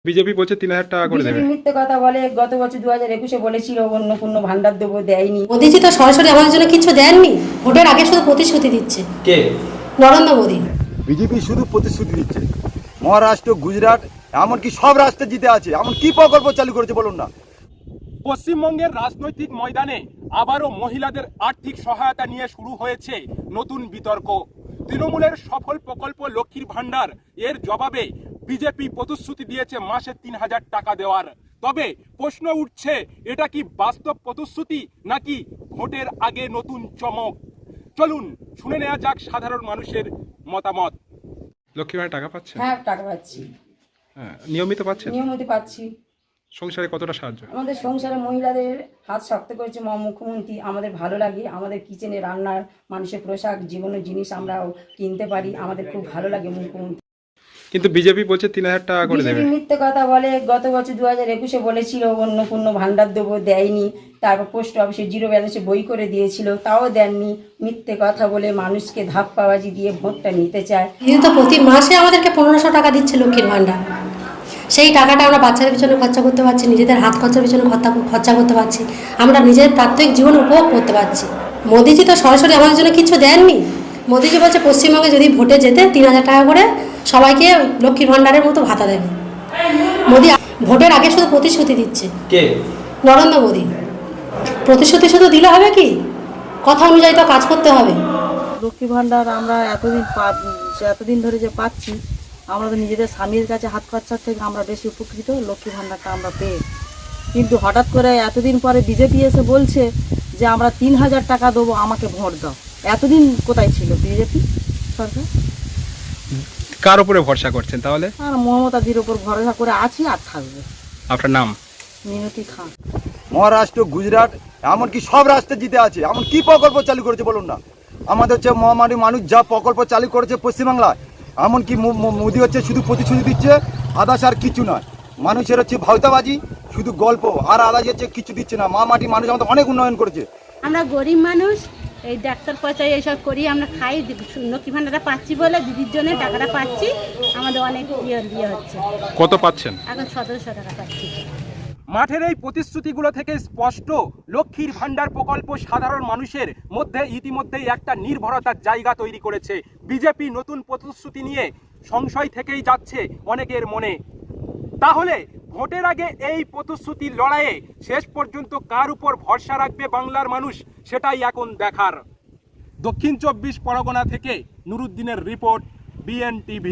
BJP বলছে ৩,০০০ টাকা করে দেবে। বিজেপি মিথ্যে কথা বলে। গত বছর 2021-এ বলেছিল অন্নপূর্ণ ভান্ডার দেবো, দেয়নি। মোদিজি তো সরাসরি আমাদের জন্য কিছু দেননি, ভোটের আগে শুধু প্রতিশ্রুতি দিচ্ছে। কে? নরেন্দ্র মোদী। বিজেপি শুধু প্রতিশ্রুতি দিচ্ছে। মহারাষ্ট্র, গুজরাট, এমনকি সব রাস্তা জিতে আছে। এমন কি প্রকল্প চালু করেছে বলুন না। পশ্চিমবঙ্গের রাজনৈতিক ময়দানে আবারও মহিলাদের আর্থিক সহায়তা নিয়ে শুরু হয়েছে নতুন বিতর্ক। তৃণমূলের সফল প্রকল্প লক্ষ্মীর ভান্ডার, এর জবাবে বিজেপি প্রতিশ্রুতি দিয়েছে মাসে ৩,০০০ টাকা দেওয়ার। তবে প্রশ্ন উঠছে, এটা কি বাস্তব প্রতিশ্রুতি নাকি ভোটের আগে নতুন চমক? চলুন শুনে নেওয়া যাক সাধারণ মানুষের মতামত। লক্ষ্মী ভান্ডার টাকা পাচ্ছেন? হ্যাঁ, টাকা পাচ্ছি, হ্যাঁ, নিয়মিত পাচ্ছেন? নিয়মিত পাচ্ছি। সংসারে কতটা সাহায্য? আমাদের সংসারে মহিলাদের হাত শক্ত করেছে মুখ্যমন্ত্রী। আমাদের ভালো লাগে, আমাদের কিচেনে রান্নার, মানুষের পোশাক, জীবনের জিনিস আমরাও কিনতে পারি। আমাদের খুব ভালো লাগে মুখ্যমন্ত্রী। কিন্তু বিজেপি বলছে ৩,০০০ টাকা করে দেবে। বিজেপি মিথ্যে কথা বলে। গত বছর 2021-এ বলেছিল অন্নপূর্ণ ভান্ডার দেবো, দেয়নি। তারপর পোস্ট অফিসে জিরো ব্যালেন্সে বই করে দিয়েছিল, তাও দেননি। মিথ্যে কথা বলে মানুষকে ধাপ্পাবাজি দিয়ে ভোটটা নিতে চায়। কিন্তু প্রতি মাসে আমাদেরকে 1500 টাকা দিচ্ছে লক্ষ্মীর ভান্ডার। সেই টাকাটা আমরা বাচ্চাদের পিছনে খরচা করতে পারছি, নিজেদের হাত খরচার পিছনে খরচা করতে পারছি, আমরা নিজের প্রাত্যহিক জীবন উপভোগ করতে পারছি। মোদিজি তো সরাসরি আমাদের জন্য কিছু দেননি। মোদিজি বলছে পশ্চিমবঙ্গে যদি ভোটে যেতে 3000 টাকা করে সবাইকে লক্ষ্মীর ভান্ডারের মতো ভাতা দেবে। মোদি ভোটের আগে শুধু প্রতিশ্রুতি দিচ্ছে। কে? নরেন্দ্র মোদী। প্রতিশ্রুতি শুধু দিলে হবে কি? কথা অনুযায়ী তো কাজ করতে হবে। লক্ষ্মী ভাণ্ডার আমরা এতদিন ধরে যে পাচ্ছি, আমরা তো নিজেদের স্বামীর কাছে হাত খরচার থেকে আমরা বেশি উপকৃত লক্ষ্মী ভাণ্ডারটা আমরা পেয়ে। কিন্তু হঠাৎ করে এতদিন পরে বিজেপি এসে বলছে যে আমরা 3000 টাকা দেবো, আমাকে ভোট দাও। এতদিন কোথায় ছিল বিজেপি সরকার? কার উপরে ভরসা করছেন তাহলে? আর মমতাদির ওপর ভরসা করে আছি আর থাকবে। আপনার নাম? মিনতি খান। মহারাষ্ট্র, গুজরাট, এমনকি সব রাস্তা জিতে আছে। এমন কি প্রকল্প চালু করেছে বলুন না। আমাদের হচ্ছে মহামারী মানুষ যা প্রকল্প চালু করেছে পশ্চিমবাংলায়, এমনকি মোদি হচ্ছে শুধু প্রতিশ্রুতি দিচ্ছে, আদাস আর কিছু নয়। মানুষের হচ্ছে ভাওতাবাজি, শুধু গল্প, আর আদাস হচ্ছে কিছু দিচ্ছে না। মহামারী মানুষ আমাদের অনেক উন্নয়ন করেছে। আমরা গরিব মানুষ, এই ডাক্তার পয়সায় এইসব করি আমরা খাই। লক্ষ্মী ভান্ডারটা পাচ্ছি বলে দিদির জন্য টাকাটা পাচ্ছি, আমাদের অনেক ইয়ে হচ্ছে। কত পাচ্ছেন? এখন 1700 টাকা পাচ্ছি। মাঠের এই প্রতিশ্রুতিগুলো থেকে স্পষ্ট, লক্ষ্মীর ভান্ডার প্রকল্প সাধারণ মানুষের মধ্যে ইতিমধ্যেই একটা নির্ভরতার জায়গা তৈরি করেছে। বিজেপি নতুন প্রতিশ্রুতি নিয়ে সংশয় থেকেই যাচ্ছে অনেকের মনে। তাহলে ভোটের আগে এই প্রতিশ্রুতির লড়াইয়ে শেষ পর্যন্ত কার উপর ভরসা রাখবে বাংলার মানুষ, সেটাই এখন দেখার। দক্ষিণ 24 পরগনা থেকে নুরুদ্দিনের রিপোর্ট, BN TV।